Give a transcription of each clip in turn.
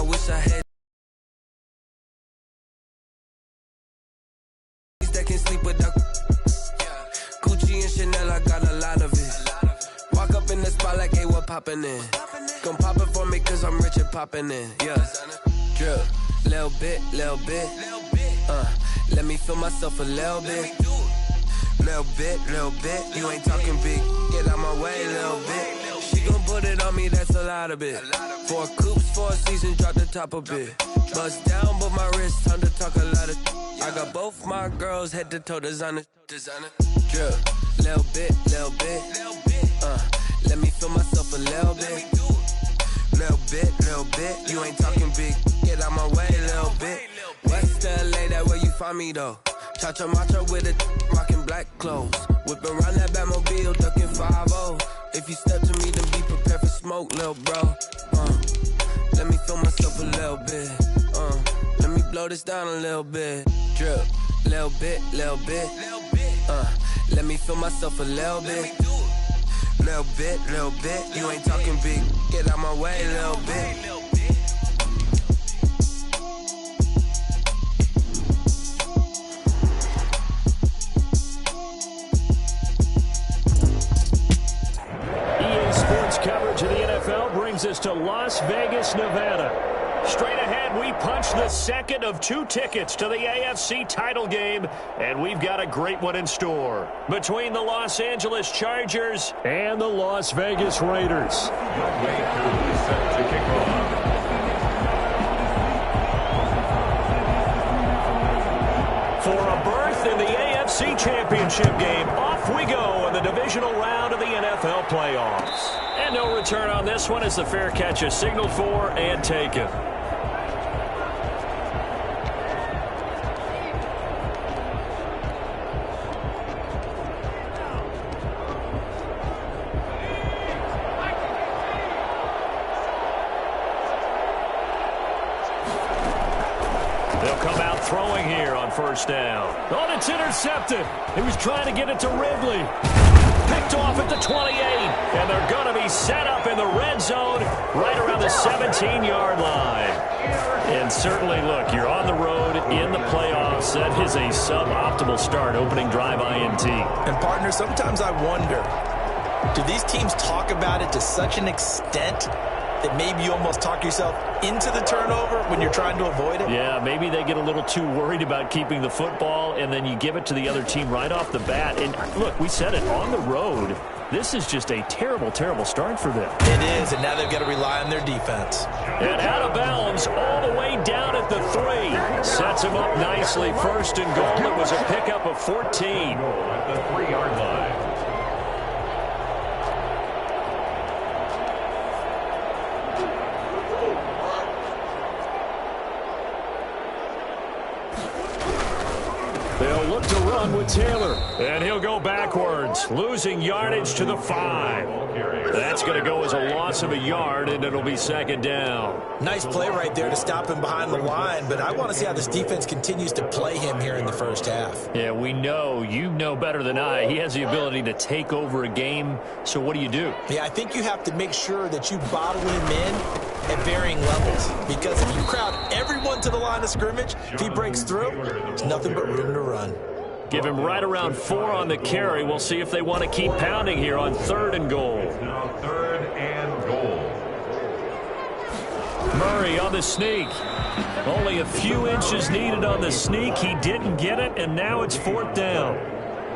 I wish I had that can sleep without Gucci and Chanel, I got a lot of it. Walk up in the spot like, hey, what poppin' in? Gon' pop it for me cause I'm rich and poppin' in. Yeah, drip, little bit. Let me feel myself a little bit. Little bit. You ain't talking big. Get out my way, little bit. She gon' put it on me, that's a lot of it. 4 coops, 4 seasons, drop the top a bit. Bust down, but my wrist, time to talk a lot of. I got both my girls head to toe designer. Drip, little bit. Let me feel myself a little bit. Little bit. You ain't talking big. Get out my way, little bit. West LA, that where you find me though. Cha-cha matcha with it, rockin' black clothes. Whip around that Batmobile, ducking 5-0. If you step to me, then be prepared for smoke, little bro. Let me feel myself a little bit. Let me blow this down a little bit. Drip, little bit. Let me feel myself a little bit. Little bit. You ain't talking big. Get out my way, little bit. Coverage of the NFL brings us to Las Vegas, Nevada. Straight ahead, we punch the second of 2 tickets to the AFC title game, and we've got a great one in store between the Los Angeles Chargers and the Las Vegas Raiders. For a berth in the AFC Championship game, off we go in the divisional round of the NFL playoffs. And no return on this one as the fair catch is signaled for and taken. They'll come out throwing here on first down. Oh, it's intercepted. He was trying to get it to Ridley. Picked off at the 28, and they're going to be set up in the red zone right around the 17-yard line. And certainly, look, you're on the road in the playoffs. That is a suboptimal start, opening drive INT. And, partner, sometimes I wonder, do these teams talk about it to such an extent that maybe you almost talk yourself into the turnover when you're trying to avoid it? Yeah, maybe they get a little too worried about keeping the football, and then you give it to the other team right off the bat. And look, we said it, on the road, this is just a terrible, terrible start for them. It is, and now they've got to rely on their defense. And out of bounds all the way down at the 3. Sets him up nicely. First and goal. It was a pickup of 14. At the 3-yard line. They'll look to run with Taylor. And he'll go backwards, losing yardage to the 5. That's going to go as a loss of a yard, and it'll be second down. Nice play right there to stop him behind the line, but I want to see how this defense continues to play him here in the first half. Yeah, we know. You know better than I. He has the ability to take over a game, so what do? Yeah, I think you have to make sure that you bottle him in at varying levels, because if you crowd everyone to the line of scrimmage, if he breaks through, there's nothing but room to run. Give him right around 4 on the carry. We'll see if they want to keep pounding here on 3rd and goal. Now 3rd and goal. Murray on the sneak. Only a few inches needed on the sneak. He didn't get it, and now it's 4th down.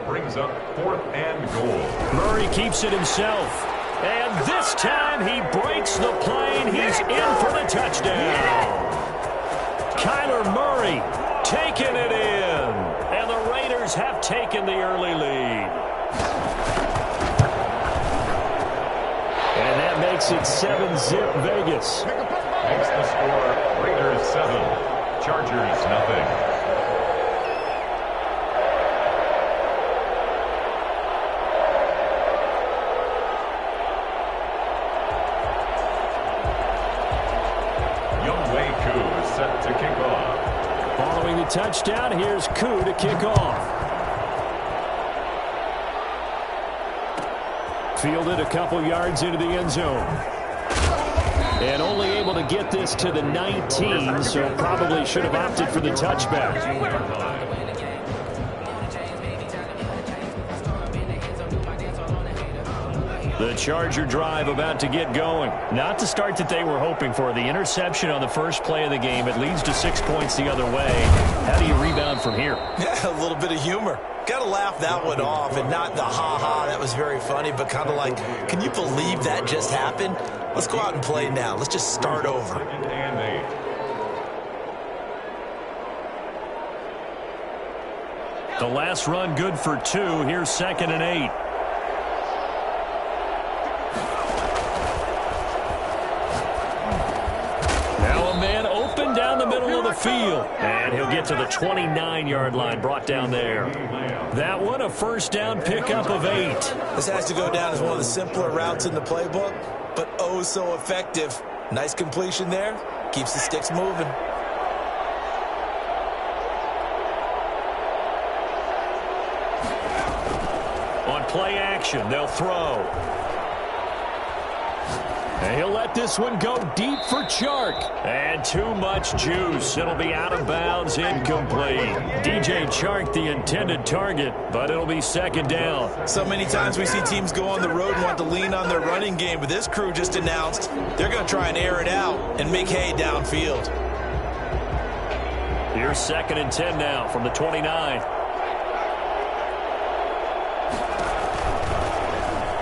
Brings up 4th and goal. Murray keeps it himself. And this time he breaks the plane. He's in for the touchdown. Kyler Murray taking it in. And the Raiders have taken the early lead. And that makes it 7-zip Vegas. Makes the score Raiders 7, Chargers nothing. Set to kick off. Following the touchdown, here's Koo to kick off. Fielded a couple yards into the end zone. And only able to get this to the 19, so probably should have opted for the touchback. The Charger drive about to get going. Not the start that they were hoping for. The interception on the first play of the game. It leads to 6 points the other way. How do you rebound from here? Yeah, a little bit of humor. Got to laugh that one off, and not the ha-ha, that was very funny, but kind of like, can you believe that just happened? Let's go out and play now. Let's just start over. The last run good for 2. Here's 2nd and 8. Down the middle of the field. And he'll get to the 29-yard line, brought down there. That one, a first down pickup of 8. This has to go down as one of the simpler routes in the playbook, but oh so effective. Nice completion there. Keeps the sticks moving. On play action, they'll throw. And he'll let this one go deep for Chark. And too much juice. It'll be out of bounds, incomplete. DJ Chark, the intended target, but it'll be 2nd down. So many times we see teams go on the road and want to lean on their running game, but this crew just announced they're going to try and air it out and make hay downfield. Here's 2nd and 10 now from the 29.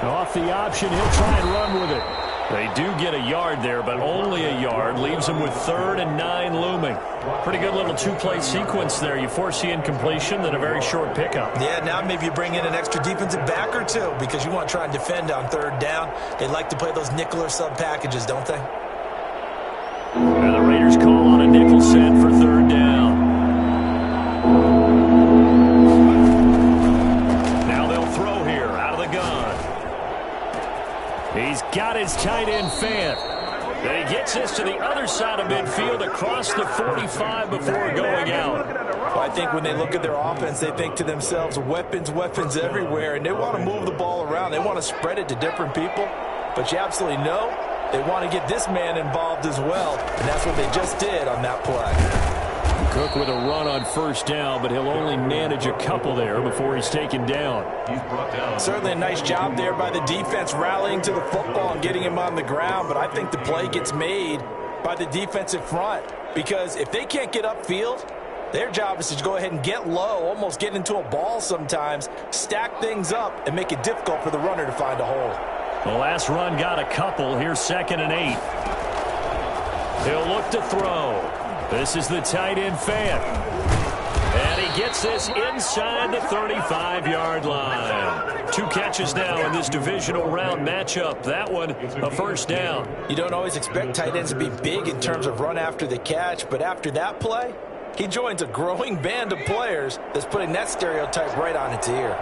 Off the option, he'll try and run with it. They do get a yard there, but only a yard. Leaves them with 3rd and 9 looming. Pretty good little 2-play sequence there. You force the incompletion, then a very short pickup. Yeah, now maybe you bring in an extra defensive back or two because you want to try and defend on 3rd down. They like to play those nickel or sub packages, don't they? And the Raiders call on a nickel set for 3rd down. Now they'll throw here out of the gun. He's got his tight end Fant. And he gets this to the other side of midfield across the 45 before going out. Well, I think when they look at their offense, they think to themselves, weapons, weapons everywhere, and they want to move the ball around. They want to spread it to different people. But you absolutely know they want to get this man involved as well, and that's what they just did on that play. Cook with a run on 1st down, but he'll only manage a couple there before he's taken down. Certainly a nice job there by the defense rallying to the football and getting him on the ground, but I think the play gets made by the defensive front because if they can't get upfield, their job is to go ahead and get low, almost get into a ball sometimes, stack things up, and make it difficult for the runner to find a hole. The last run got a couple. Here's 2nd and 8. He'll look to throw. This is the tight end Fant. And he gets this inside the 35-yard line. 2 catches now in this divisional round matchup. That one, a 1st down. You don't always expect tight ends to be big in terms of run after the catch, but after that play, he joins a growing band of players that's putting that stereotype right on its ear.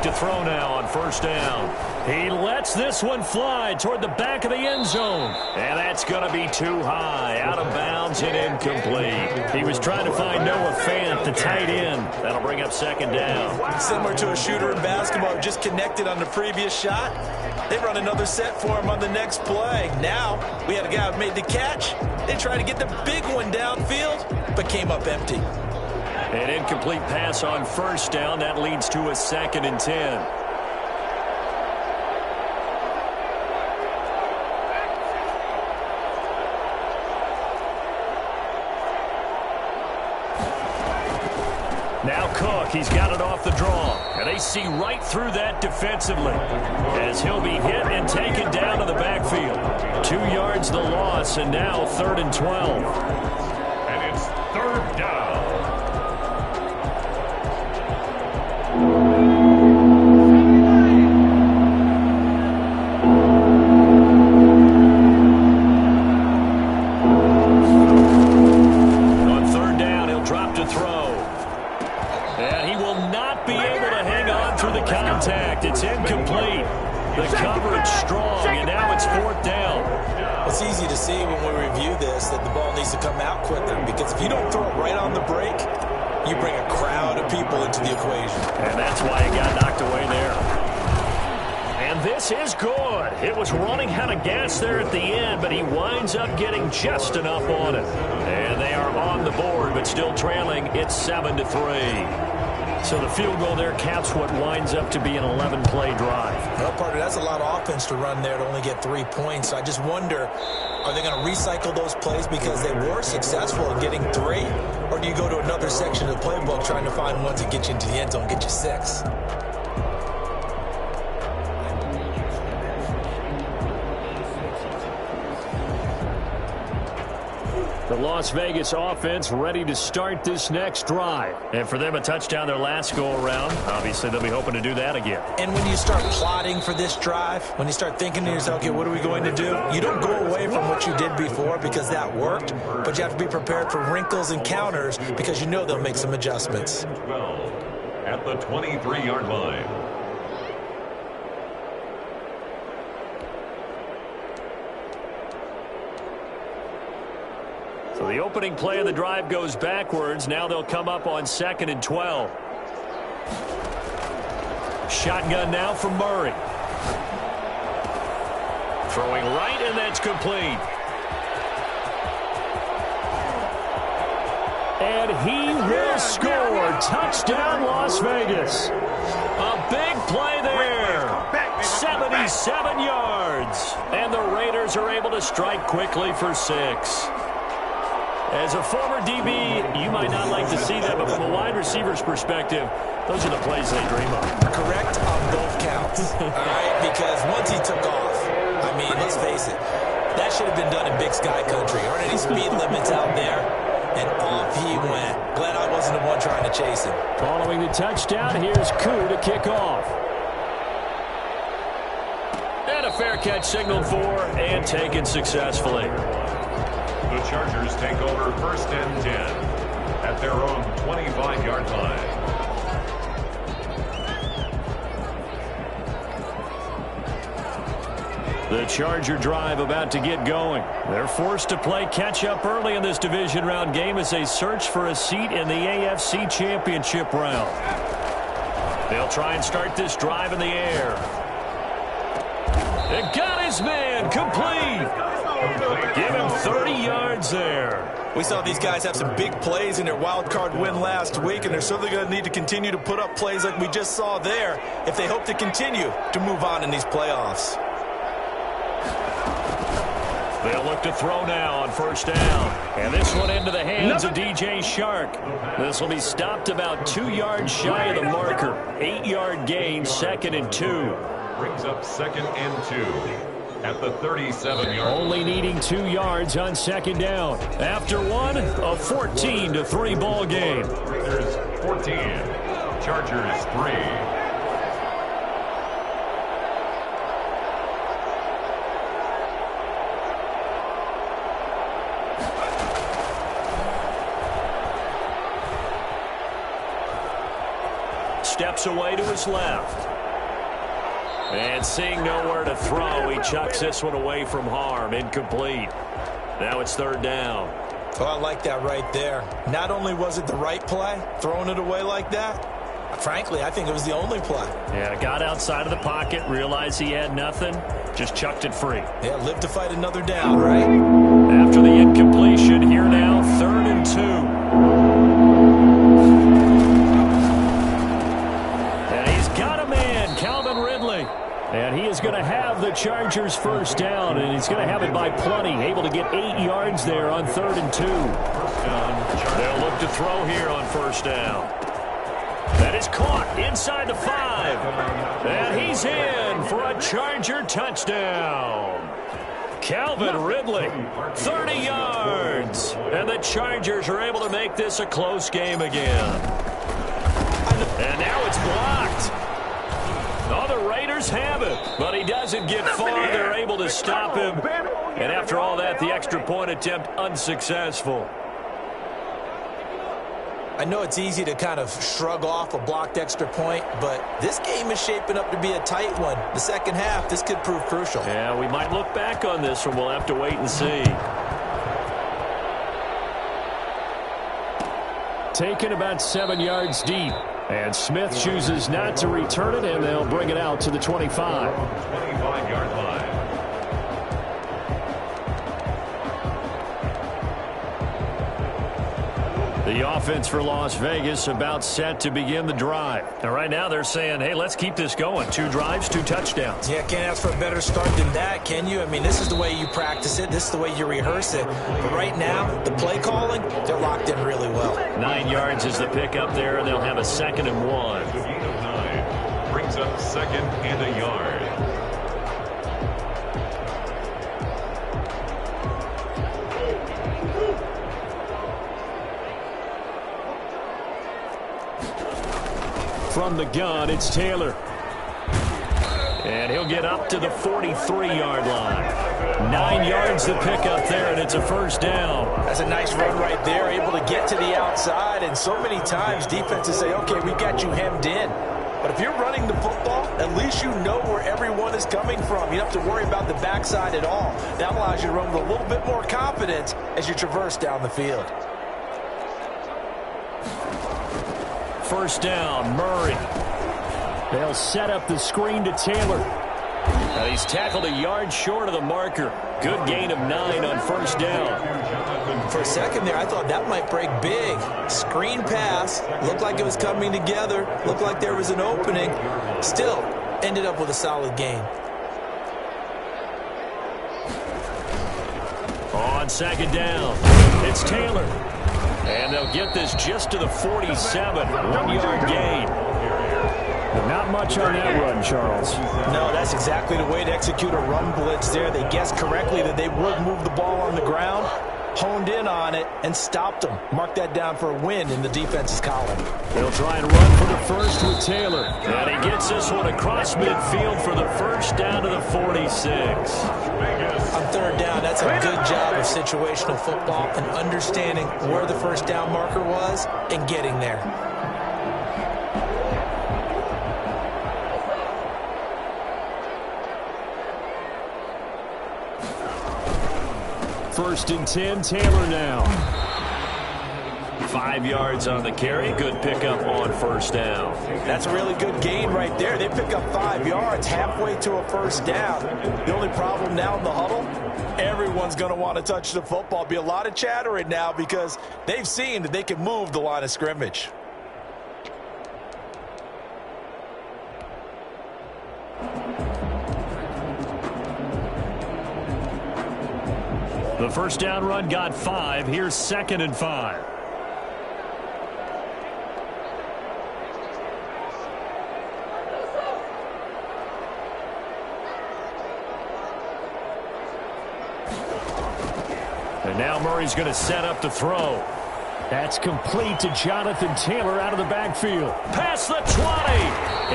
To throw now on 1st down. He lets this one fly toward the back of the end zone. And that's going to be too high. Out of bounds and incomplete. He was trying to find Noah Fant, the tight end. That'll bring up 2nd down. Similar to a shooter in basketball who just connected on the previous shot. They run another set for him on the next play. Now we had a guy who made the catch. They tried to get the big one downfield, but came up empty. An incomplete pass on 1st down. That leads to a 2nd and 10. Now Cook, he's got it off the draw. And they see right through that defensively as he'll be hit and taken down to the backfield. 2 yards the loss, and now 3rd and 12. And it's 3rd down. Contact. It's incomplete. The coverage strong, and now it's 4th down. It's easy to see when we review this that the ball needs to come out quicker because if you don't throw it right on the break, you bring a crowd of people into the equation. And that's why he got knocked away there. And this is good. It was running out of gas there at the end, but he winds up getting just enough on it. And they are on the board, but still trailing. It's 7-3. So the field goal there caps what winds up to be an 11-play drive. Well, partner, that's a lot of offense to run there to only get 3 points. I just wonder, are they going to recycle those plays because they were successful in getting 3? Or do you go to another section of the playbook trying to find one to get you into the end zone, get you 6? The Las Vegas offense ready to start this next drive. And for them, a touchdown their last go-around. Obviously, they'll be hoping to do that again. And when you start plotting for this drive, when you start thinking to yourself, okay, what are we going to do? You don't go away from what you did before because that worked, but you have to be prepared for wrinkles and counters because you know they'll make some adjustments. 12 at the 23-yard line. So the opening play of the drive goes backwards. Now they'll come up on 2nd and 12. Shotgun now from Murray. Throwing right, and that's complete. And he will score. Touchdown, Las Vegas. A big play there. 77 yards. And the Raiders are able to strike quickly for 6. As a former DB, you might not like to see that, but from a wide receiver's perspective, those are the plays they dream of. Correct on both counts, all right? Because once he took off, I mean, let's face it, that should have been done in Big Sky Country. Aren't any speed limits out there? And off he went. Glad I wasn't the one trying to chase him. Following the touchdown, here's Koo to kick off. And a fair catch signaled for and taken successfully. The Chargers take over 1st and 10 at their own 25-yard line. The Charger drive about to get going. They're forced to play catch-up early in this division round game as they search for a seat in the AFC Championship round. They'll try and start this drive in the air. It got his man complete. Give him 30 yards there. We saw these guys have some big plays in their wild card win last week, and they're certainly going to need to continue to put up plays like we just saw there if they hope to continue to move on in these playoffs. They'll look to throw now on 1st down. And this one into the hands of DJ Chark. This will be stopped about 2 yards shy of the marker. 8-yard gain, 2nd and 2. Brings up 2nd and 2. At the 37-yard. Only needing 2 yards on 2nd down. After one, a 14-3 ball game. Raiders 14, Chargers 3. Steps away to his left. And seeing nowhere to throw, he chucks this one away from harm. Incomplete. Now it's 3rd down. Oh, I like that right there. Not only was it the right play, throwing it away like that, frankly, I think it was the only play. Yeah, got outside of the pocket, realized he had nothing, just chucked it free. Yeah, live to fight another down, right? After the incompletion, here now, 3rd and 2. And he's got a man, Calvin Ridley. And he is going to have the Chargers 1st down, and he's going to have it by plenty. Able to get 8 yards there on 3rd and 2. They'll look to throw here on 1st down. That is caught inside the 5. And he's in for a Charger touchdown. Calvin Ridley, 30 yards. And the Chargers are able to make this a close game again. And now it's blocked. Oh, the Raiders have it, but he doesn't get far. They're able to stop him. And after all that, the extra point attempt unsuccessful. I know it's easy to kind of shrug off a blocked extra point, but this game is shaping up to be a tight one. The second half, this could prove crucial. Yeah, we might look back on this one. We'll have to wait and see. taken about 7 yards deep. And Smith chooses not to return it, and they'll bring it out to the 25. 25-yard line. The offense for Las Vegas about set to begin the drive. And right now they're saying, hey, let's keep this going. 2 drives, 2 touchdowns. Yeah, can't ask for a better start than that, can you? I mean, this is the way you practice it. This is the way you rehearse it. But right now, the play calling, they're locked in really well. 9 yards is the pickup there, and they'll have a 2nd and 1. The gain of 9 brings up 2nd and a yard. From the gun, it's Taylor. And he'll get up to the 43-yard line. 9 yards to pick up there, and it's a first down. That's a nice run right there, able to get to the outside. And so many times defenses say, okay, we got you hemmed in. But if you're running the football, at least you know where everyone is coming from. You don't have to worry about the backside at all. That allows you to run with a little bit more confidence as you traverse down the field. First down, Murray. They'll set up the screen to Taylor. Now he's tackled a yard short of the marker. Good gain of 9 on first down. For a second there, I thought that might break big. Screen pass. Looked like it was coming together. Looked like there was an opening. Still, ended up with a solid gain. On 2nd down, it's Taylor. And they'll get this just to the 47. 1-yard gain. But not much on that run, Charles. No, that's exactly the way to execute a run blitz there. They guessed correctly that they would move the ball on the ground, honed in on it, and stopped them. Mark that down for a win in the defense's column. They'll try and run for the first with Taylor. And he gets this one across midfield for the first down to the 46. On 3rd down, that's a good job of situational football and understanding where the first down marker was and getting there. First and 10, Taylor now. 5 yards on the carry. Good pickup on first down. That's a really good gain right there. They pick up 5 yards halfway to a first down. The only problem now in the huddle, everyone's going to want to touch the football. Be a lot of chattering now because they've seen that they can move the line of scrimmage. The first down run got 5. Here's 2nd and 5. And now Murray's going to set up the throw. That's complete to Jonathan Taylor out of the backfield. Past the 20.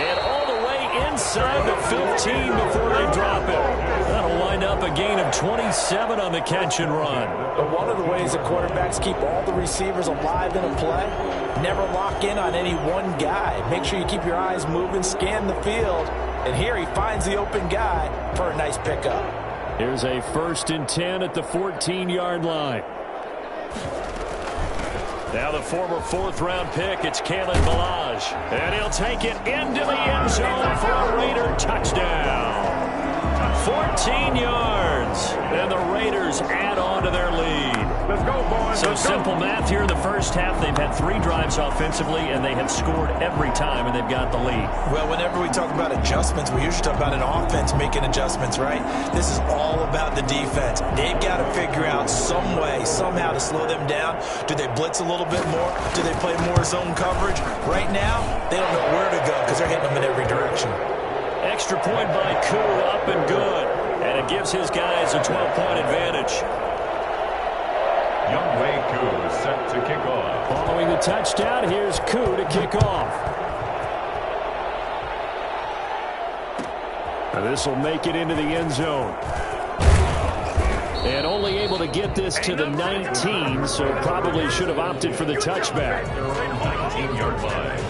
And all the way inside the 15 before they drop it. That'll wind up a gain of 27 on the catch and run. But one of the ways that quarterbacks keep all the receivers alive in a play, never lock in on any one guy. Make sure you keep your eyes moving, scan the field. And here he finds the open guy for a nice pickup. Here's a 1st and 10 at the 14-yard line. Now the former 4th-round pick, it's Kalen Ballage. And he'll take it into the end zone for a Raider touchdown. 14 yards. And the Raiders add on to their lead. Let's go, boys. So simple math here in the first half. They've had 3 drives offensively, and they have scored every time, and they've got the lead. Well, whenever we talk about adjustments, we usually talk about an offense making adjustments, right? This is all about the defense. They've got to figure out some way, somehow to slow them down. Do they blitz a little bit more? Do they play more zone coverage? Right now, they don't know where to go because they're hitting them in every direction. Extra point by Koo, up and good. And it gives his guys a 12-point advantage. Younghoe Koo set to kick off. Following the touchdown, here's Koo to kick off. And this will make it into the end zone. And only able to get this to the 19, so probably should have opted for the touchback. 19-yard line.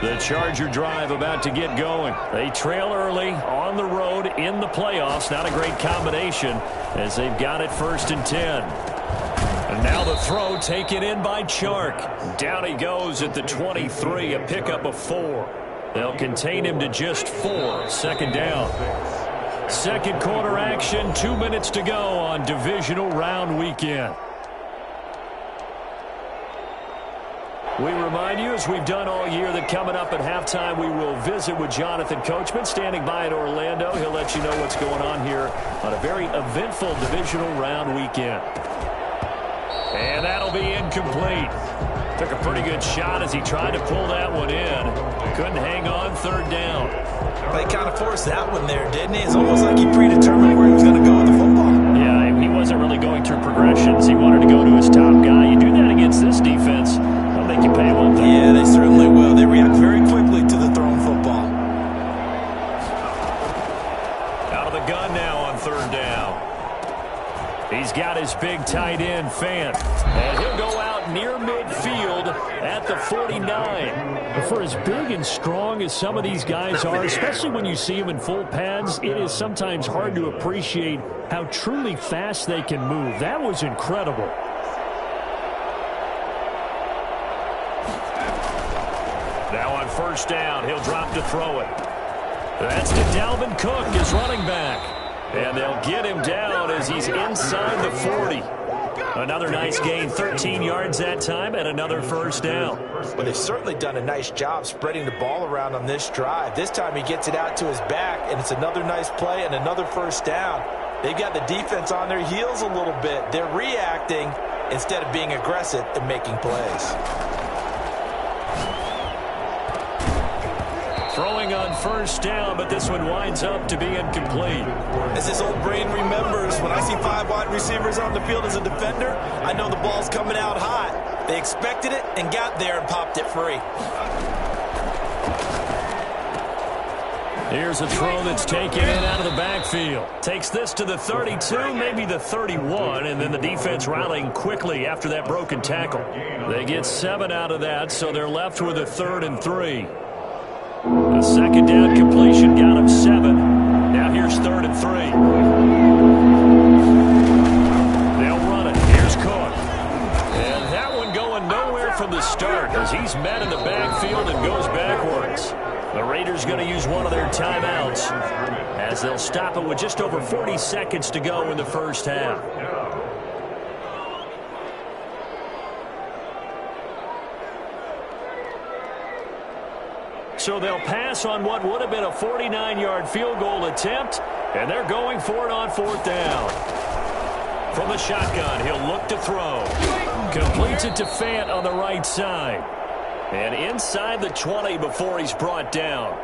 The Charger drive about to get going. They trail early on the road in the playoffs. Not a great combination as they've got it 1st and 10. And now the throw taken in by Chark. Down he goes at the 23, a pickup of 4. They'll contain him to just 4. Second down. Second quarter action, 2 minutes to go on divisional round weekend. We remind you, as we've done all year, that coming up at halftime, we will visit with Jonathan Coachman, standing by in Orlando. He'll let you know what's going on here on a very eventful divisional round weekend. And that'll be incomplete. Took a pretty good shot as he tried to pull that one in. Couldn't hang on, third down. They kind of forced that one there, didn't he? It's almost like he predetermined where he was going to go with the football. Yeah, he wasn't really going through progressions. He wanted to go to his top guy. You do that against this defense, they'll make you pay one thing. Yeah, they certainly will. They react very quickly to the thrown football. Out of the gun now on third down. He's got his big tight end, Fant. And he'll go out near midfield at the 49. For as big and strong as some of these guys are, especially when you see them in full pads, it is sometimes hard to appreciate how truly fast they can move. That was incredible. Now on first down, he'll drop to throw it. That's to Dalvin Cook, his running back. And they'll get him down as he's inside the 40. Another nice gain, 13 yards that time, and another first down. Well, they've certainly done a nice job spreading the ball around on this drive. This time he gets it out to his back, and it's another nice play and another first down. They've got the defense on their heels a little bit. They're reacting instead of being aggressive and making plays. Throwing on first down, but this one winds up to be incomplete. As this old brain remembers, when I see 5 wide receivers on the field as a defender, I know the ball's coming out hot. They expected it and got there and popped it free. Here's a throw that's taken in out of the backfield. Takes this to the 32, maybe the 31, and then the defense rallying quickly after that broken tackle. They get 7 out of that, so they're left with a 3rd and 3. A second down completion got him 7. Now here's 3rd and 3. They'll run it. Here's Cook. And that one going nowhere from the start as he's met in the backfield and goes backwards. The Raiders going to use one of their timeouts as they'll stop it with just over 40 seconds to go in the first half. So they'll pass on what would have been a 49-yard field goal attempt, and they're going for it on 4th down. From the shotgun, he'll look to throw. Completes it to Fant on the right side. And inside the 20 before he's brought down.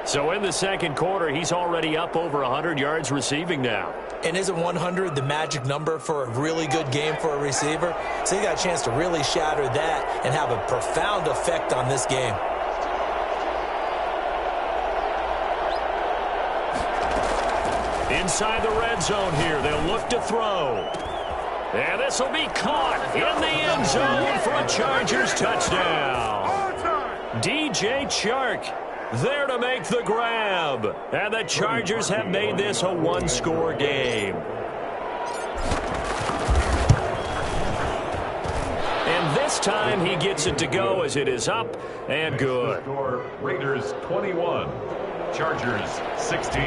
So in the second quarter, he's already up over 100 yards receiving now. And isn't 100 the magic number for a really good game for a receiver? So he got a chance to really shatter that and have a profound effect on this game. Inside the red zone here, they'll look to throw. And this will be caught in the end zone for a Chargers touchdown. DJ Chark there to make the grab. And the Chargers have made this a one-score game. And this time he gets it to go as it is up and good. Raiders 21, Chargers 16.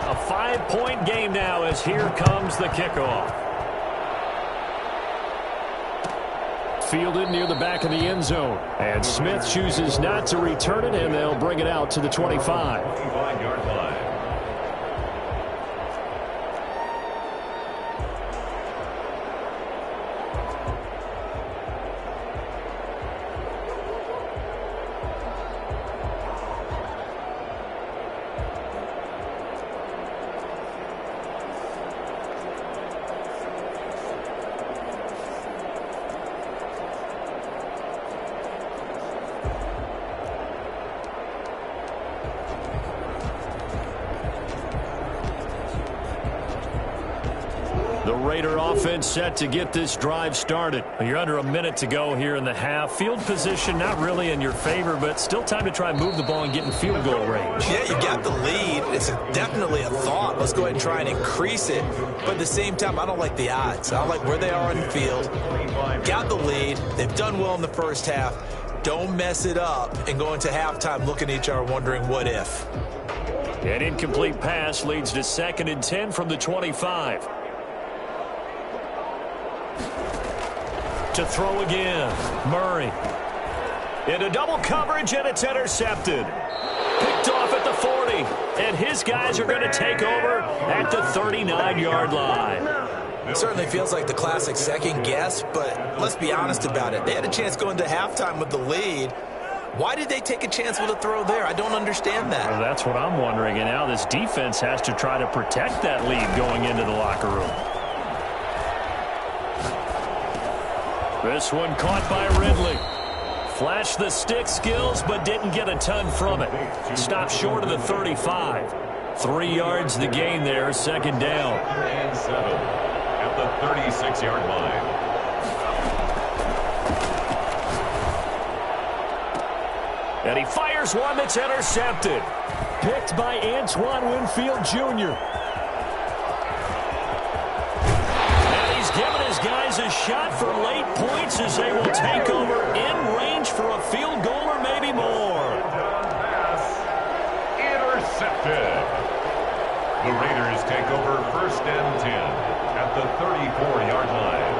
A 5-point game now as here comes the kickoff. Fielded near the back of the end zone. And Smith chooses not to return it, and they'll bring it out to the 25. 25-yard line. Raider offense set to get this drive started. You're under a minute to go here in the half. Field position not really in your favor, but still time to try and move the ball and get in field goal range. Yeah, you got the lead. It's definitely a thought. Let's go ahead and try and increase it. But at the same time, I don't like the odds. I don't like where they are on the field. Got the lead. They've done well in the first half. Don't mess it up and go into halftime looking at each other wondering what if. An incomplete pass leads to 2nd and 10 from the 25. To throw again, Murray. Into double coverage, and it's intercepted. Picked off at the 40, and his guys are going to take over at the 39-yard line. It certainly feels like the classic second guess, but let's be honest about it. They had a chance going into halftime with the lead. Why did they take a chance with a throw there? I don't understand that. Well, that's what I'm wondering, and now this defense has to try to protect that lead going into the locker room. This one caught by Ridley. Flashed the stick skills, but didn't get a ton from it. Stopped short of the 35. 3 yards the gain there, 2nd down. And 7 at the 36-yard line. And he fires one that's intercepted. Picked by Antoine Winfield Jr. And he's given his guys a shot for late points as they will take over in range for a field goal or maybe more. Intercepted. The Raiders take over 1st and 10 at the 34-yard line.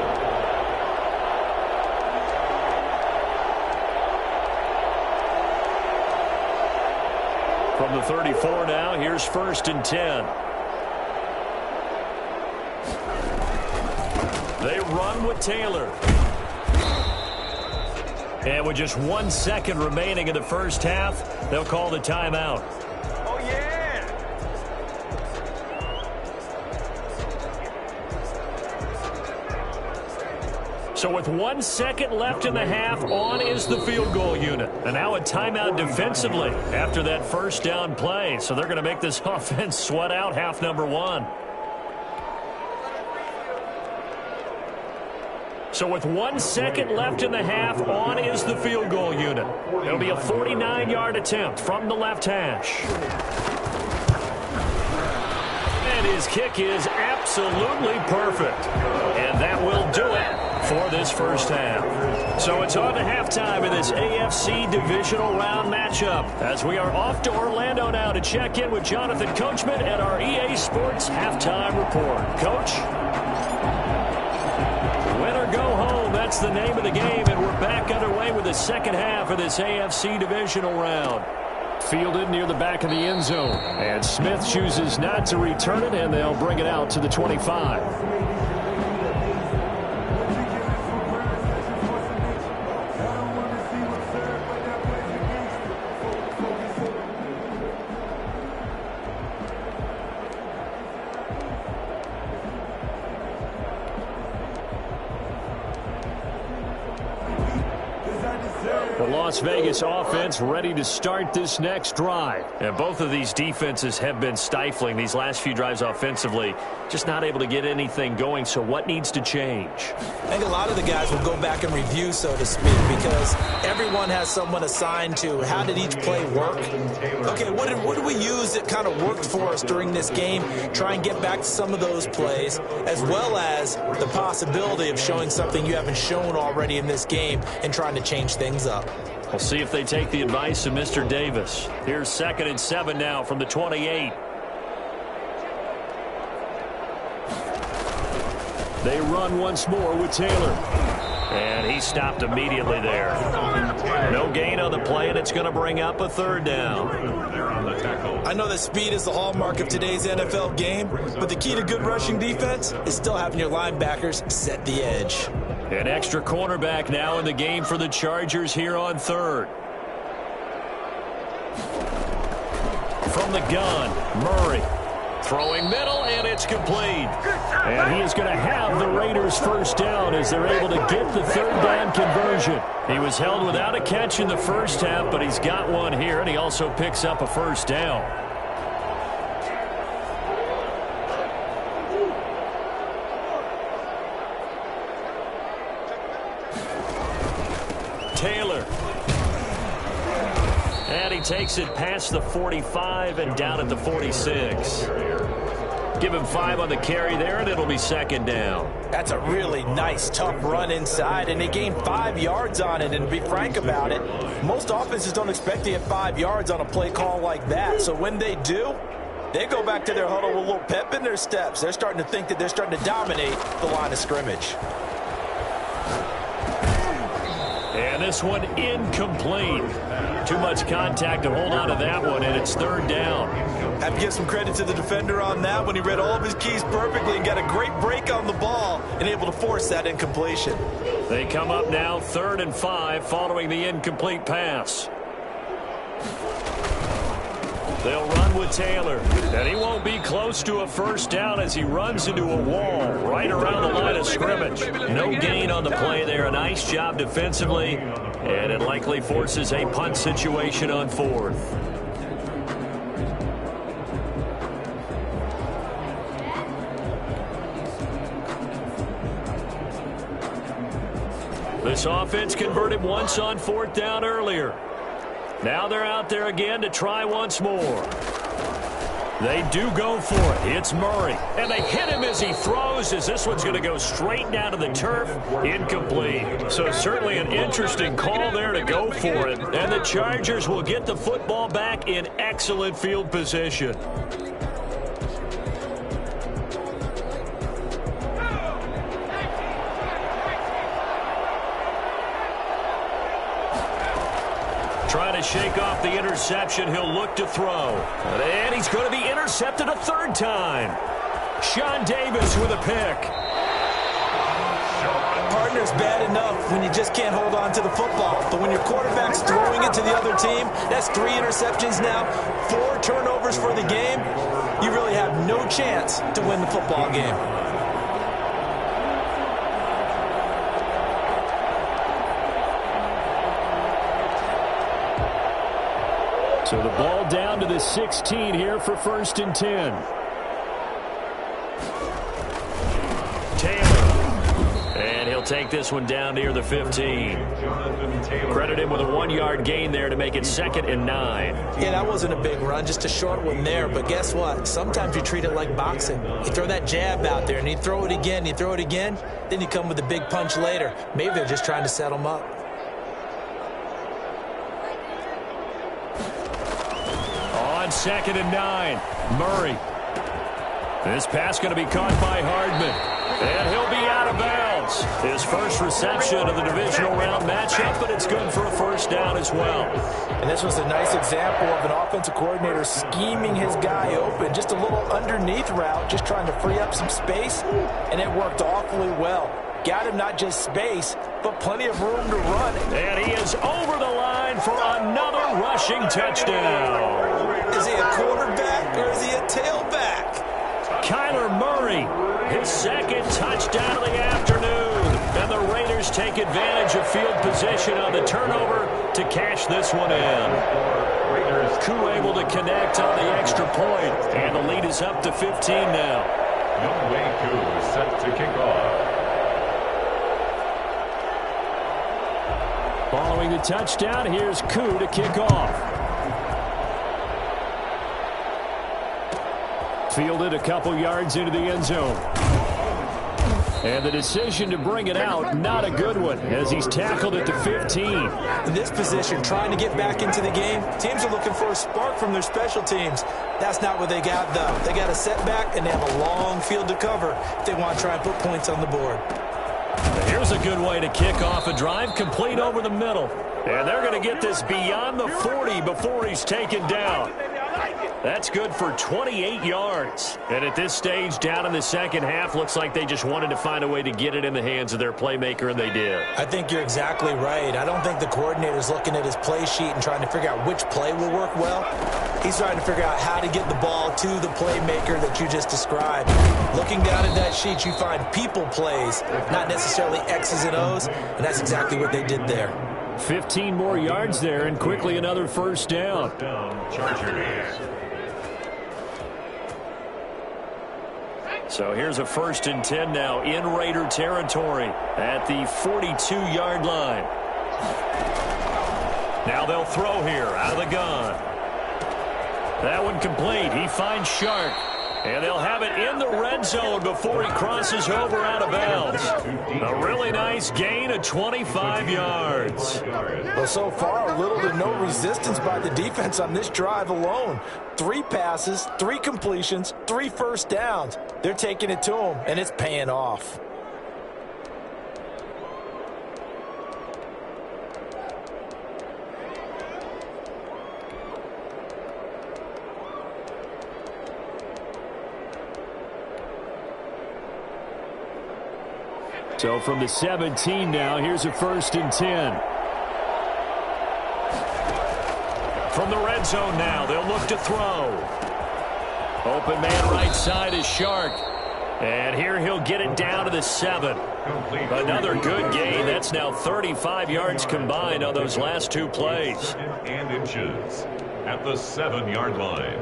From the 34 now, here's 1st and 10. They run with Taylor. And with just 1 second remaining in the first half, they'll call the timeout. Oh, yeah! So with 1 second left in the half, on is the field goal unit. And now a timeout defensively after that first down play. So they're going to make this offense sweat out half number 1. So with 1 second left in the half, on is the field goal unit. It'll be a 49-yard attempt from the left hash. And his kick is absolutely perfect. And that will do it for this first half. So it's on to halftime in this AFC divisional round matchup as we are off to Orlando now to check in with Jonathan Coachman at our EA Sports Halftime Report. Coach? Win or go home, that's the name of the game, and we're back underway with the second half of this AFC divisional round. Fielded near the back of the end zone, and Smith chooses not to return it, and they'll bring it out to the 25. The Las Vegas offense ready to start this next drive. And both of these defenses have been stifling these last few drives offensively. Just not able to get anything going, so what needs to change? I think a lot of the guys will go back and review, so to speak, because everyone has someone assigned to how did each play work. Okay, what did we use that kind of worked for us during this game? Try and get back to some of those plays, as well as the possibility of showing something you haven't shown already in this game and trying to change things up. We'll see if they take the advice of Mr. Davis. Here's 2nd and 7 now from the 28. They run once more with Taylor. And he stopped immediately there. No gain on the play, and it's going to bring up a 3rd down. I know that speed is the hallmark of today's NFL game, but the key to good rushing defense is still having your linebackers set the edge. An extra cornerback now in the game for the Chargers here on 3rd. From the gun, Murray. Throwing middle, and it's complete. And he is going to have the Raiders first down as they're able to get the 3rd down conversion. He was held without a catch in the first half, but he's got one here, and he also picks up a first down. And he takes it past the 45 and down at the 46. Give him 5 on the carry there, and it'll be second down. That's a really nice, tough run inside, and they gained 5 yards on it. And to be frank about it, most offenses don't expect to get 5 yards on a play call like that. So when they do, they go back to their huddle with a little pep in their steps. They're starting to think that they're starting to dominate the line of scrimmage. And this one incomplete. Too much contact to hold on to that one, and it's third down. I have to give some credit to the defender on that when he read all of his keys perfectly and got a great break on the ball and able to force that incompletion. They come up now 3rd and 5 following the incomplete pass. They'll run with Taylor, and he won't be close to a first down as he runs into a wall right around the line of scrimmage. No gain on the play there. A nice job defensively, and it likely forces a punt situation on 4th. This offense converted once on 4th down earlier. Now they're out there again to try once more. They do go for it. It's Murray. And they hit him as he throws, as this one's going to go straight down to the turf. Incomplete. So certainly an interesting call there to go for it. And the Chargers will get the football back in excellent field position. Trying to shake off the interception. He'll look to throw. And he's going to be intercepted a 3rd time. Sean Davis with a pick. Partner's bad enough when you just can't hold on to the football. But when your quarterback's throwing it to the other team, that's 3 interceptions now, 4 turnovers for the game. You really have no chance to win the football game. So the ball down to the 16 here for 1st and 10. Taylor. And he'll take this one down near the 15. Credit him with a 1-yard gain there to make it 2nd and 9. Yeah, that wasn't a big run, just a short one there. But guess what? Sometimes you treat it like boxing. You throw that jab out there, and you throw it again, you throw it again, then you come with a big punch later. Maybe they're just trying to set them up. On 2nd and 9, Murray. This pass going to be caught by Hardman. And he'll be out of bounds. His first reception of the divisional round matchup, but it's good for a 1st down as well. And this was a nice example of an offensive coordinator scheming his guy open. Just a little underneath route, just trying to free up some space, and it worked awfully well. Got him not just space, but plenty of room to run. And he is over the line for another rushing touchdown. Is he a quarterback or is he a tailback? Kyler Murray, his 2nd touchdown of the afternoon. And the Raiders take advantage of field position on the turnover to cash this one in. Koo able to connect on the extra point, and the lead is up to 15 now. Younghoe Koo set to kick off. Following the touchdown, here's Koo to kick off. Fielded a couple yards into the end zone. And the decision to bring it out, not a good one, as he's tackled at the 15. In this position, trying to get back into the game, teams are looking for a spark from their special teams. That's not what they got, though. They got a setback, and they have a long field to cover if they want to try and put points on the board. Here's a good way to kick off a drive, complete over the middle. And they're going to get this beyond the 40 before he's taken down. That's good for 28 yards. And at this stage, down in the second half, looks like they just wanted to find a way to get it in the hands of their playmaker, and they did. I think you're exactly right. I don't think the coordinator's looking at his play sheet and trying to figure out which play will work well. He's trying to figure out how to get the ball to the playmaker that you just described. Looking down at that sheet, you find people plays, not necessarily X's and O's, and that's exactly what they did there. 15 more yards there, and quickly another first down. Chargers. So here's a 1st and 10 now in Raider territory at the 42-yard line. Now they'll throw here out of the gun. That one complete. He finds Shark. And they'll have it in the red zone before he crosses over out of bounds. A really nice gain of 25 yards. Well, so far, little to no resistance by the defense on this drive alone. 3 passes, 3 completions, 3 first downs. They're taking it to him, and it's paying off. So from the 17 now, here's a 1st and 10. From the red zone now, they'll look to throw. Open man right side is Shark. And here he'll get it down to the 7. Another good gain. That's now 35 yards combined on those last 2 plays. And inches at the 7-yard line.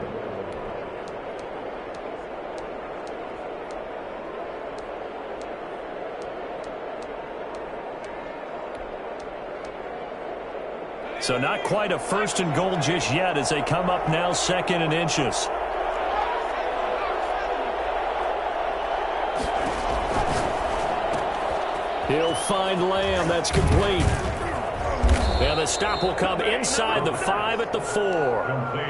So not quite a 1st and goal just yet as they come up now 2nd and inches. He'll find Lamb. That's complete. And the stop will come inside the 5 at the 4.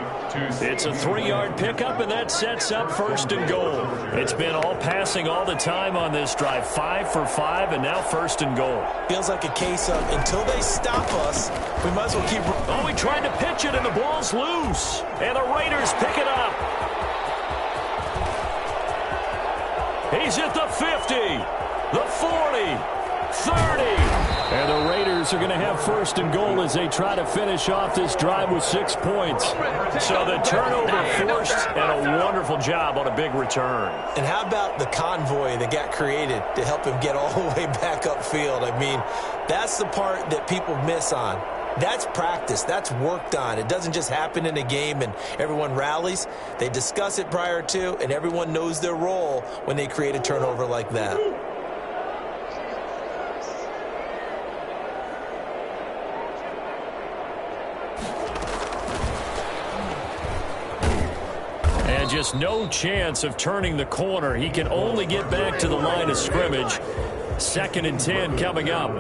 It's a 3-yard pickup, and that sets up 1st and goal. It's been all passing all the time on this drive. 5 for 5, and now 1st and goal. Feels like a case of until they stop us, we might as well keep... Oh, he tried to pitch it, and the ball's loose. And the Raiders pick it up. He's at the 50, the 40. 30. And the Raiders are going to have 1st and goal as they try to finish off this drive with 6 points. So the turnover forced and a wonderful job on a big return. And how about the convoy that got created to help him get all the way back upfield? I mean, that's the part that people miss on. That's practice. That's worked on. It doesn't just happen in a game and everyone rallies. They discuss it prior to, and everyone knows their role when they create a turnover like that. And just no chance of turning the corner. He can only get back to the line of scrimmage. 2nd and 10 coming up.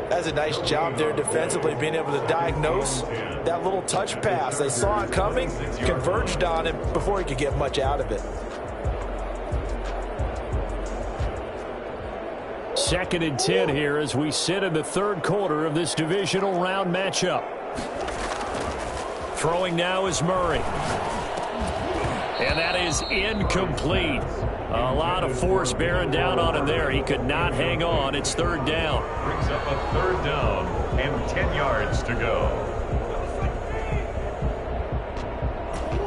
That's a nice job there defensively, being able to diagnose that little touch pass. They saw it coming, converged on it before he could get much out of it. 2nd and 10 here as we sit in the 3rd quarter of this divisional round matchup. Throwing now is Murray. And that is incomplete. A lot of force bearing down on him there. He could not hang on. It's 3rd down. Brings up a 3rd down and 10 yards to go.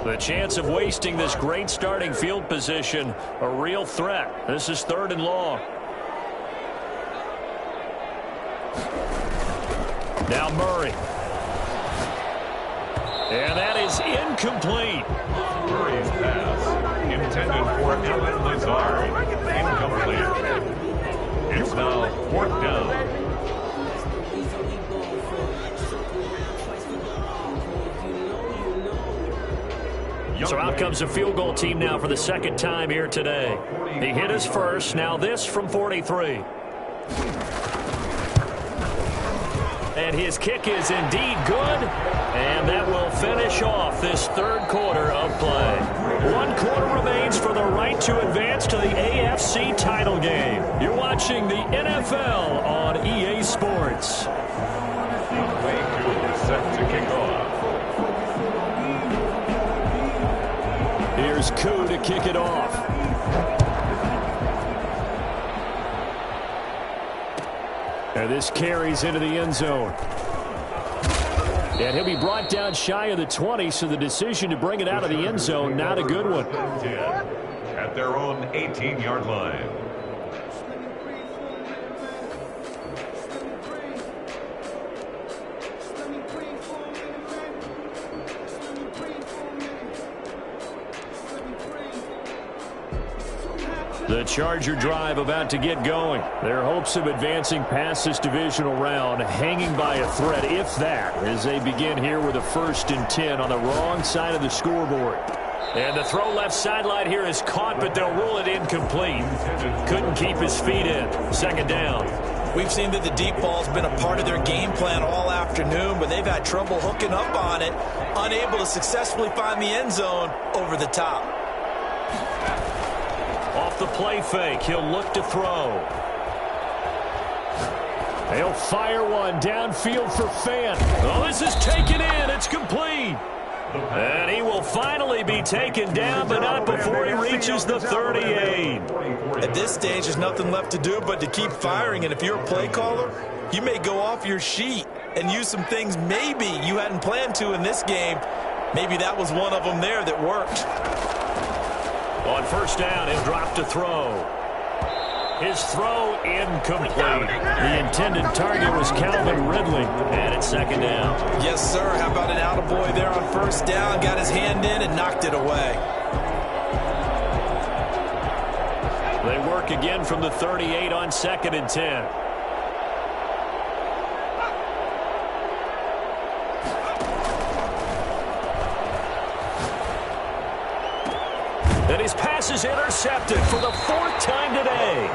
The chance of wasting this great starting field position, a real threat. This is 3rd and long. Now Murray. And that is incomplete. Murray's pass intended for Allen Lazard. Incomplete. It's now 4th down. So out comes a field goal team now for the 2nd time here today. He hit his first. Now this from 43. And his kick is indeed good. And that will finish off this 3rd quarter of play. 1 quarter remains for the right to advance to the AFC title game. You're watching the NFL on EA Sports. Play 2 set to kick off. Here's Koo to kick it off. And this carries into the end zone. And he'll be brought down shy of the 20, so the decision to bring it out of the end zone, not a good one. At their own 18-yard line. The Charger drive about to get going. Their hopes of advancing past this divisional round hanging by a thread, if that, as they begin here with a 1st and 10 on the wrong side of the scoreboard. And the throw left sideline here is caught, but they'll rule it incomplete. Couldn't keep his feet in. 2nd down. We've seen that the deep ball's been a part of their game plan all afternoon, but they've had trouble hooking up on it, unable to successfully find the end zone over the top. Off the play fake, he'll look to throw. He'll fire one downfield for Fant. Oh, this is taken in. It's complete. And he will finally be taken down, but not before he reaches the 38. At this stage, there's nothing left to do but to keep firing. And if you're a play caller, you may go off your sheet and use some things maybe you hadn't planned to in this game. Maybe that was one of them there that worked. On 1st down, he'll drop to throw. His throw incomplete. The intended target was Calvin Ridley, and it's 2nd down. Yes, sir. How about an attaboy there on 1st down? Got his hand in and knocked it away. They work again from the 38 on 2nd and 10. And his pass is intercepted for the 4th time today.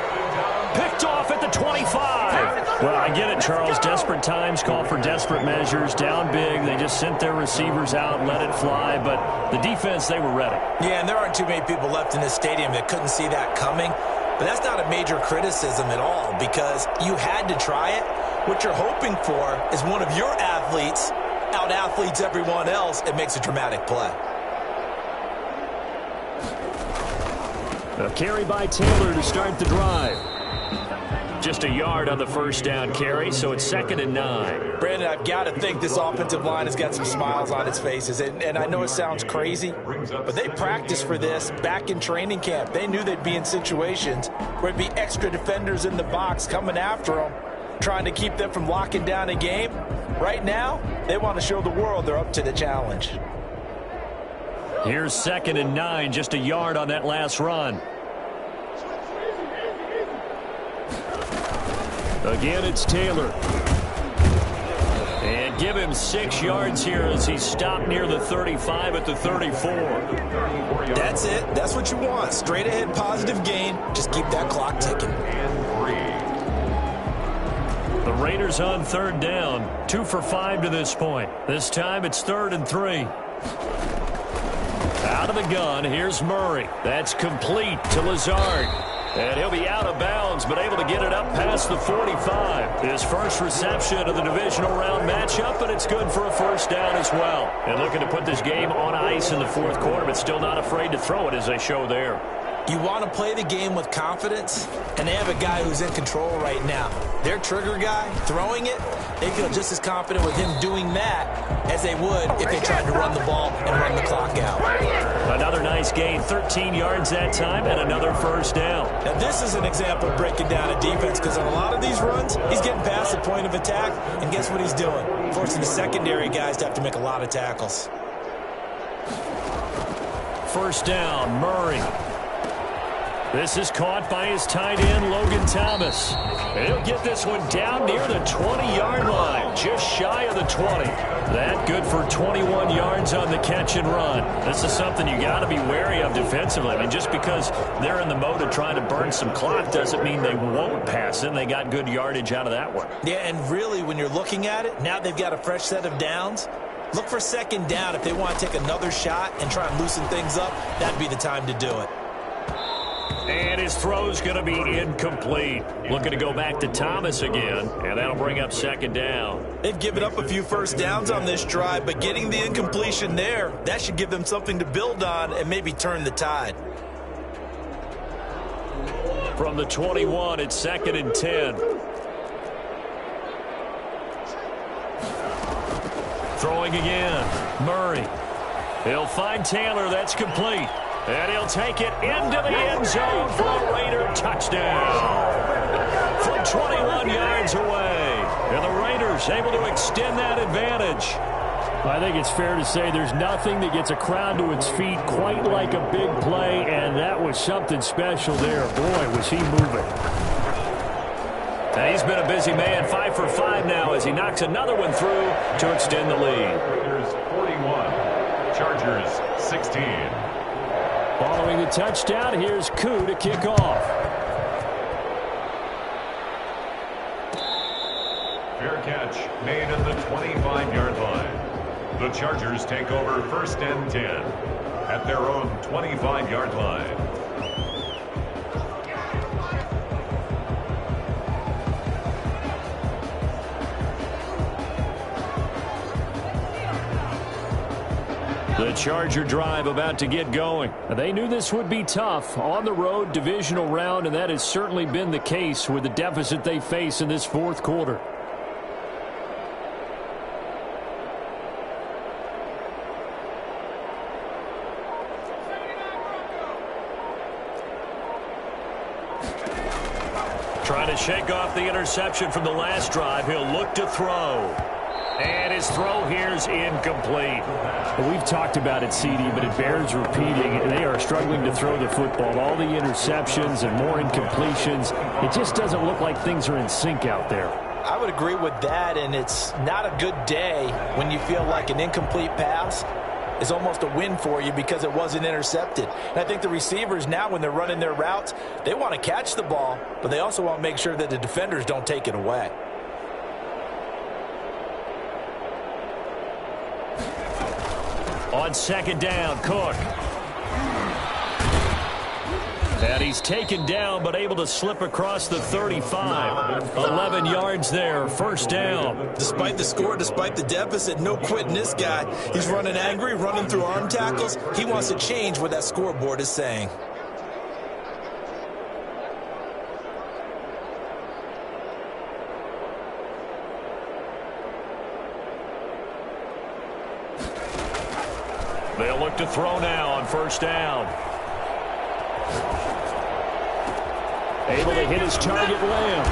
Picked off at the 25. Well, I get it, Charles. Desperate times call for desperate measures. Down big. They just sent their receivers out and let it fly. But the defense, they were ready. Yeah, and there aren't too many people left in this stadium that couldn't see that coming. But that's not a major criticism at all because you had to try it. What you're hoping for is one of your athletes out-athletes everyone else and makes a dramatic play. A carry by Taylor to start the drive. Just a yard on the 1st down carry, so it's 2nd and 9. Brandon, I've got to think this offensive line has got some smiles on its faces. And I know it sounds crazy, but they practiced for this back in training camp. They knew they'd be in situations where there'd be extra defenders in the box coming after them, trying to keep them from locking down a game. Right now, they want to show the world they're up to the challenge. Here's 2nd and 9, just a yard on that last run. Again, it's Taylor. And give him 6 yards here as he's stopped near the 35 at the 34. That's it. That's what you want. Straight ahead positive gain. Just keep that clock ticking. The Raiders on 3rd down. 2 for 5 to this point. This time it's 3rd and 3. Out of the gun, here's Murray. That's complete to Lazard. And he'll be out of bounds, but able to get it up past the 45. His first reception of the divisional round matchup, but it's good for a 1st down as well. And looking to put this game on ice in the 4th quarter, but still not afraid to throw it as they show there. You want to play the game with confidence, and they have a guy who's in control right now. Their trigger guy, throwing it, they feel just as confident with him doing that as they would if they tried to run the ball and run the clock out. Another nice gain, 13 yards that time, and another 1st down. Now, this is an example of breaking down a defense because on a lot of these runs, he's getting past the point of attack, and guess what he's doing? Forcing the secondary guys to have to make a lot of tackles. 1st down, Murray. This is caught by his tight end, Logan Thomas. He'll get this one down near the 20-yard line, just shy of the 20. That good for 21 yards on the catch and run. This is something you got to be wary of defensively. I mean, just because they're in the mode of trying to burn some clock doesn't mean they won't pass it. And they got good yardage out of that one. Yeah, and really, when you're looking at it, now they've got a fresh set of downs. Look for 2nd down if they want to take another shot and try and loosen things up. That'd be the time to do it. And his throw's going to be incomplete. Looking to go back to Thomas again, and that'll bring up 2nd down. They've given up a few 1st downs on this drive, but getting the incompletion there, that should give them something to build on and maybe turn the tide. From the 21, it's 2nd and 10. Throwing again, Murray. He'll find Taylor, that's complete. And he'll take it into the end zone for a Raider touchdown. From 21 yards away. And the Raiders able to extend that advantage. I think it's fair to say there's nothing that gets a crowd to its feet quite like a big play, and that was something special there. Boy, was he moving. And he's been a busy man, 5 for 5 now as he knocks another one through to extend the lead. Raiders 41, Chargers 16. Following the touchdown, here's Koo to kick off. Fair catch made at the 25-yard line. The Chargers take over 1st and 10 at their own 25-yard line. The Charger drive about to get going. They knew this would be tough on the road, divisional round, and that has certainly been the case with the deficit they face in this fourth quarter. Trying to shake off the interception from the last drive. He'll look to throw. And his throw here's incomplete. We've talked about it, CD, but it bears repeating. They are struggling to throw the football. All the interceptions and more incompletions. It just doesn't look like things are in sync out there. I would agree with that, and it's not a good day when you feel like an incomplete pass is almost a win for you because it wasn't intercepted. And I think the receivers now, when they're running their routes, they want to catch the ball, but they also want to make sure that the defenders don't take it away. On 2nd down, Cook. And he's taken down but able to slip across the 35. 11 yards there, 1st down. Despite the score, despite the deficit, no quitting this guy. He's running angry, running through arm tackles. He wants to change what that scoreboard is saying. They'll look to throw now on 1st down. Able to hit his target, Lamb.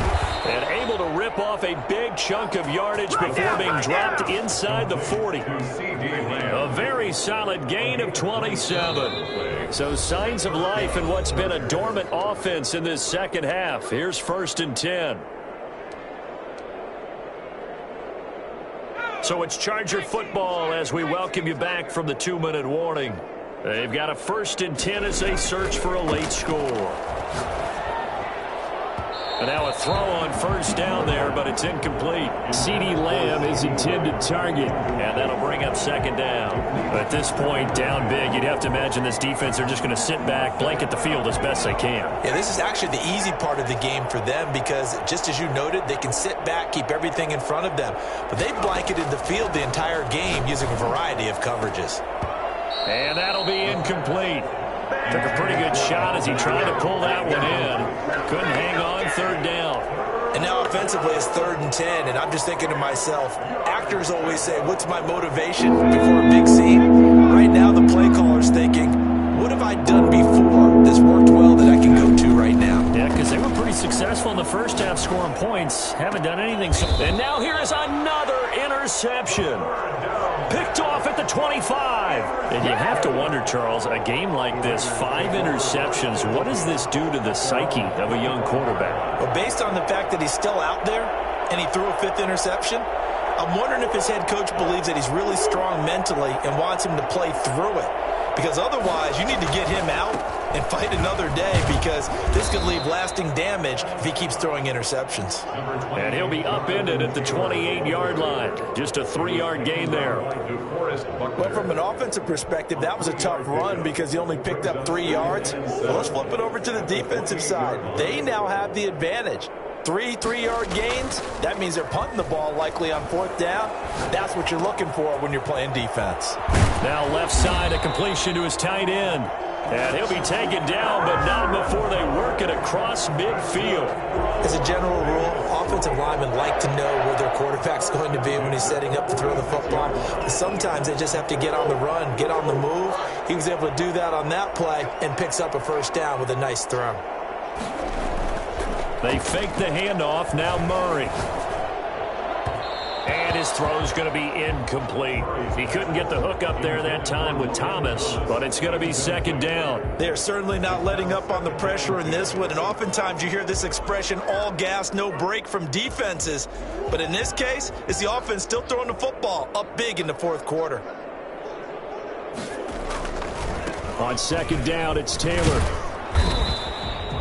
And able to rip off a big chunk of yardage before being dropped inside the 40. A very solid gain of 27. So signs of life in what's been a dormant offense in this second half. Here's 1st and 10. So it's Charger football as we welcome you back from the 2-minute warning. They've got a 1st and 10 as they search for a late score. And now a throw on 1st down there, but it's incomplete. CeeDee Lamb is intended target, and that'll bring up 2nd down. At this point, down big, you'd have to imagine this defense are just going to sit back, blanket the field as best they can. Yeah, this is actually the easy part of the game for them because, just as you noted, they can sit back, keep everything in front of them. But they blanketed the field the entire game using a variety of coverages. And that'll be incomplete. Took a pretty good shot as he tried to pull that one in. Couldn't hang on, 3rd down. And now offensively it's 3rd and 10, and I'm just thinking to myself, actors always say, what's my motivation before a big scene? Right now the play caller's thinking, what have I done before that's worked well that I can go to right now? Yeah, because they were pretty successful in the first half scoring points. Haven't done anything. And now here is another interception. Picked off at the 25. And you have to wonder, Charles, a game like this, 5 interceptions, what does this do to the psyche of a young quarterback? Well, based on the fact that he's still out there and he threw a 5th interception, I'm wondering if his head coach believes that he's really strong mentally and wants him to play through it. Because otherwise, you need to get him out and fight another day because this could leave lasting damage if he keeps throwing interceptions. And he'll be upended at the 28-yard line. Just a 3-yard gain there. Well, from an offensive perspective, that was a tough run because he only picked up 3 yards. Well, let's flip it over to the defensive side. They now have the advantage. 3 3-yard gains, that means they're punting the ball likely on 4th down. That's what you're looking for when you're playing defense. Now left side, a completion to his tight end. And he'll be taken down, but not before they work it across midfield. As a general rule, offensive linemen like to know where their quarterback's going to be when he's setting up to throw the football. But sometimes they just have to get on the run, get on the move. He was able to do that on that play and picks up a 1st down with a nice throw. They fake the handoff, now Murray. And his throw is going to be incomplete. He couldn't get the hook up there that time with Thomas, but it's going to be second down. They're certainly not letting up on the pressure in this one, and oftentimes you hear this expression, all gas, no break from defenses. But in this case, it's the offense still throwing the football up big in the fourth quarter. On second down, it's Taylor.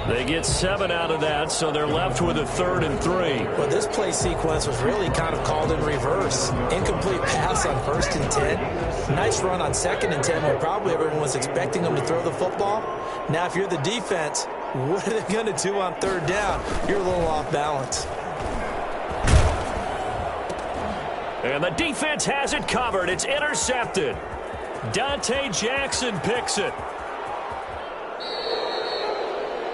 They get 7 out of that, so they're left with a 3rd and 3. Well, this play sequence was really kind of called in reverse. Incomplete pass on 1st and 10. Nice run on 2nd and 10 where probably everyone was expecting them to throw the football. Now, if you're the defense, what are they going to do on 3rd down? You're a little off balance. And the defense has it covered. It's intercepted. Dante Jackson picks it.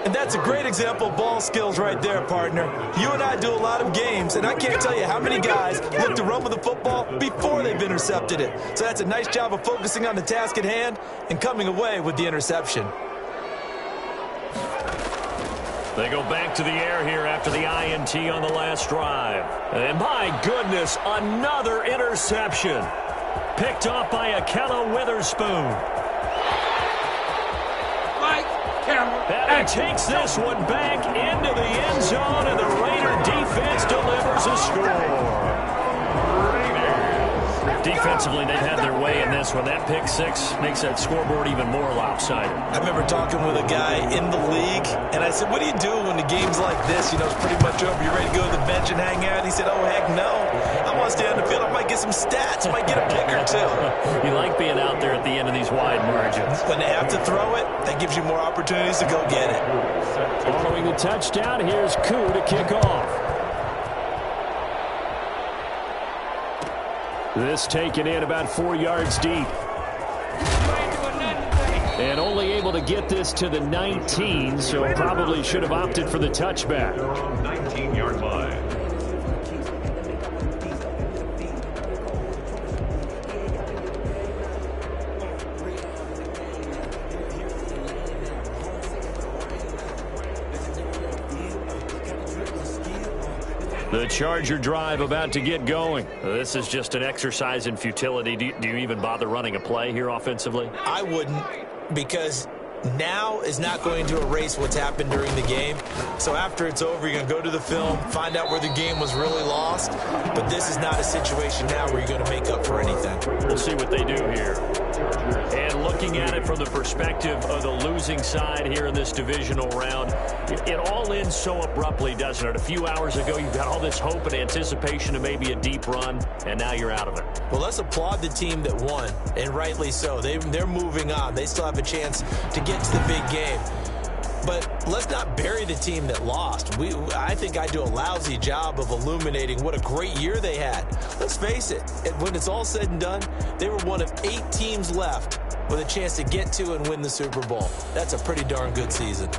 And that's a great example of ball skills right there, partner. You and I do a lot of games, and I can't tell you how many guys look to run with the football before they've intercepted it. So that's a nice job of focusing on the task at hand and coming away with the interception. They go back to the air here after the INT on the last drive. And my goodness, another interception. Picked off by Akella Witherspoon. And he takes this one back into the end zone, and the Raider defense delivers a score. Defensively, they've had their way in this one. That pick six makes that scoreboard even more lopsided. I remember talking with a guy in the league, and I said, what do you do when the game's like this? You know, it's pretty much over. You ready to go to the bench and hang out? And he said, oh, heck no. I want to stay on the field. I might get some stats. I might get a pick or two. You like being out there at the end of these wide margins. When they have to throw it, that gives you more opportunities to go get it. Following the touchdown, here's Koo to kick off. This taken in about 4 yards deep. And only able to get this to the 19, so probably should have opted for the touchback. 19-yard line. The Charger drive about to get going. This is just an exercise in futility. Do you even bother running a play here offensively? I wouldn't, because now is not going to erase what's happened during the game. So after it's over, you're going to go to the film, find out where the game was really lost. But this is not a situation now where you're going to make up for anything. We'll see what they do here. And looking at it from the perspective of the losing side here in this divisional round, it all ends so abruptly, doesn't it? A few hours ago, you've got all this hope and anticipation of maybe a deep run, and now you're out of it. Well, let's applaud the team that won, and rightly so. They're moving on. They still have a chance to get to the big game. But let's not bury the team that lost. I think I do a lousy job of illuminating what a great year they had. Let's face it, when it's all said and done, they were one of 8 teams left with a chance to get to and win the Super Bowl. That's a pretty darn good season.